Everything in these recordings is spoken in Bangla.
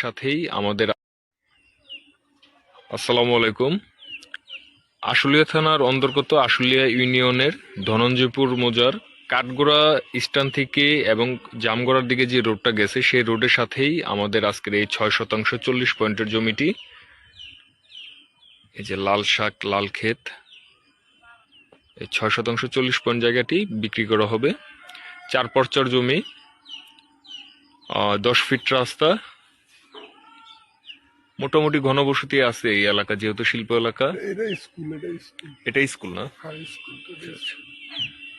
সাথেই আমাদের আসসালামু আলাইকুম। আশুলিয়া থানার অন্তর্গত আশুলিয়া ইউনিয়নের ধনঞ্জয়পুর মৌজার কাঠগোড়া স্ট্যান্ড থেকে এবং জামগড়ার দিকে যে রোডটা গেছে সেই রোডের সাথেই আমাদের আজকের এই 6 শতাংশ 40 পয়েন্টের জমিটি। এই যে লাল শাক লাল ক্ষেত, এই 6 শতাংশ 40 পয়েন্ট জায়গাটি বিক্রি করা হবে। 4 পর্চার জমি, 10 ফিট রাস্তা, মোটামুটি ঘনবসতি আছে এই এলাকা, যেহেতু শিল্প এলাকা। এটা স্কুল না?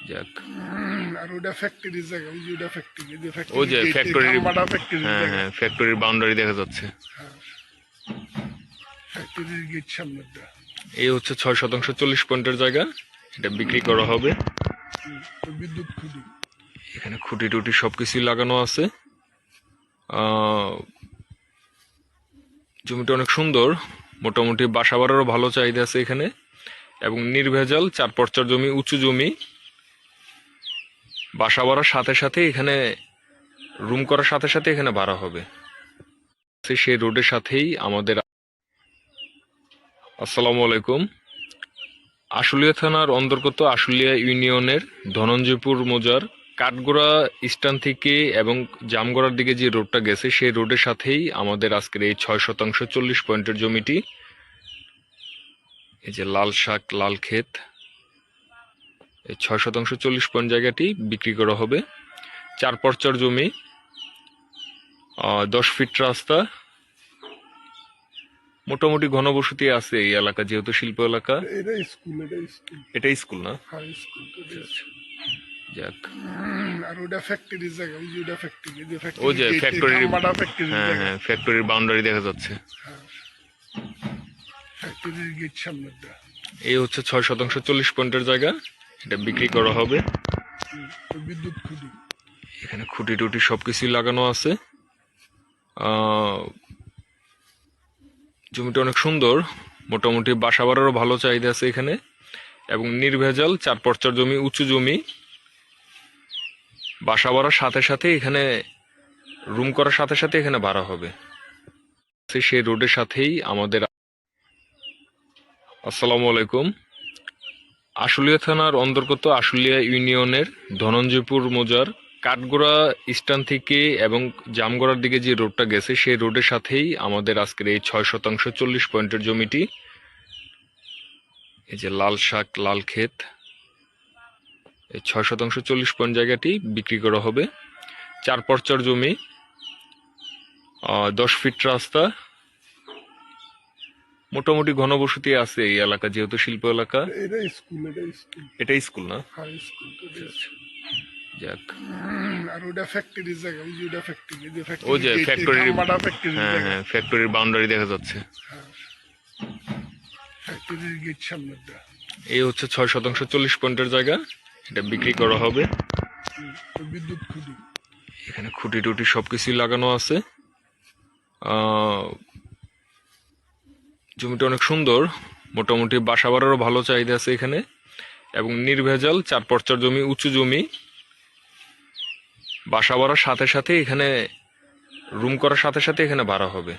যাক, আর ওটা ফ্যাক্টরি জায়গা, ওই যে ওটা ফ্যাক্টরি, যে ওই যে ফ্যাক্টরির, ফ্যাক্টরি হ্যাঁ জায়গা, হ্যাঁ, ফ্যাক্টরির বাউন্ডারি দেখা যাচ্ছে। ফ্যাক্টরির গেট সামনেটা। এই হচ্ছে 6 শতাংশ 40 পয়েন্টের জায়গা, এটা বিক্রি করা হবে। বিদ্যুৎ খুঁটি, এখানে খুঁটি টুটি সবকিছুই লাগানো আছে। জমিটা অনেক সুন্দর, মোটামুটি বাসা বাড়ারও ভালো চাহিদা আছে এখানে, এবং নির্ভেজাল 4 পর্চার জমি, উঁচু জমি। বাসা বাড়ার সাথে সাথে এখানে রুম করার সাথে সাথে এখানে ভাড়া হবে। সেই রোডের সাথেই আমাদের। আসসালামু আলাইকুম। আশুলিয়া থানার অন্তর্গত আশুলিয়া ইউনিয়নের ধনঞ্জয়পুর মৌজার কাঠগোড়া স্ট্যান্ড থেকে এবং জামগড়ার দিকে যে রোডটা গেছে সেই রোডের সাথেই আমাদের আজকের এই 6 শতাংশ 40 পয়েন্টের জমিটি। এই যে লাল শাক লাল ক্ষেত, এই 6 শতাংশ 40 পয়েন্ট জায়গাটি বিক্রি করা হবে। 4 পর্চার জমি, 10 ফিট রাস্তা, মোটামুটি ঘনবসতি আছে এই এলাকা, যেহেতু শিল্প এলাকা। এটা স্কুল না? যাক, আর ওটা ফ্যাক্টরি জায়গা, ওই যে ওটা ফ্যাক্টরি, যে ওই যে ফ্যাক্টরির, ফ্যাক্টরি হ্যাঁ জায়গা, হ্যাঁ, ফ্যাক্টরির বাউন্ডারি দেখা যাচ্ছে। ফ্যাক্টরির গেট সামনেটা। এই হচ্ছে 6 শতাংশ 40 পয়েন্টের জায়গা, এটা বিক্রি করা হবে। বিদ্যুৎ খুঁটি, এখানে খুঁটি টুটি সবকিছুই লাগানো আছে। জমিটা অনেক সুন্দর, মোটামুটি বাসা বাড়ারও ভালো চাহিদা আছে এখানে, এবং নির্ভেজাল 4 পর্চার জমি, উঁচু জমি। বাসা বাড়ার সাথে সাথে এখানে রুম করার সাথে সাথে এখানে ভাড়া হবে। সেই রোডের সাথেই আমাদের। আসসালামু আলাইকুম। আশুলিয়া থানার অন্তর্গত আশুলিয়া ইউনিয়নের ধনঞ্জয়পুর মৌজার কাঠগোড়া স্ট্যান্ড থেকে এবং জামগড়ার দিকে যে রোডটা গেছে সেই রোডের সাথেই আমাদের আজকের এই 6 শতাংশ 40 পয়েন্টের জমিটি। এই যে লাল শাক লাল ক্ষেত, এই 6 শতাংশ 40 পয়েন্ট জায়গাটি বিক্রি করা হবে। 4 পর্চার জমি, 10 ফিট রাস্তা, মোটামুটি ঘনবসতি আছে এই এলাকা, যেহেতু শিল্প এলাকা। এটা স্কুল না? যাক, আর ওটা ফ্যাক্টরি জায়গা, ওই যে ওটা ফ্যাক্টরি, যে ওই যে ফ্যাক্টরির, ফ্যাক্টরি হ্যাঁ জায়গা, হ্যাঁ, ফ্যাক্টরির বাউন্ডারি দেখা যাচ্ছে। ফ্যাক্টরির গেট সামনেটা। এই হচ্ছে 6 শতাংশ 40 পয়েন্টের জায়গা, এটা বিক্রি করা হবে। বিদ্যুৎ খুঁটি, এখানে খুঁটি টুটি সবকিছুই লাগানো আছে। জমিটা অনেক সুন্দর, মোটামুটি বাসা বাড়ারও ভালো চাহিদা আছে এখানে, এবং নির্ভেজাল 4 পর্চার জমি, উঁচু জমি। বাসা বাড়ার সাথে সাথে এখানে রুম করার সাথে সাথে এখানে ভাড়া হবে।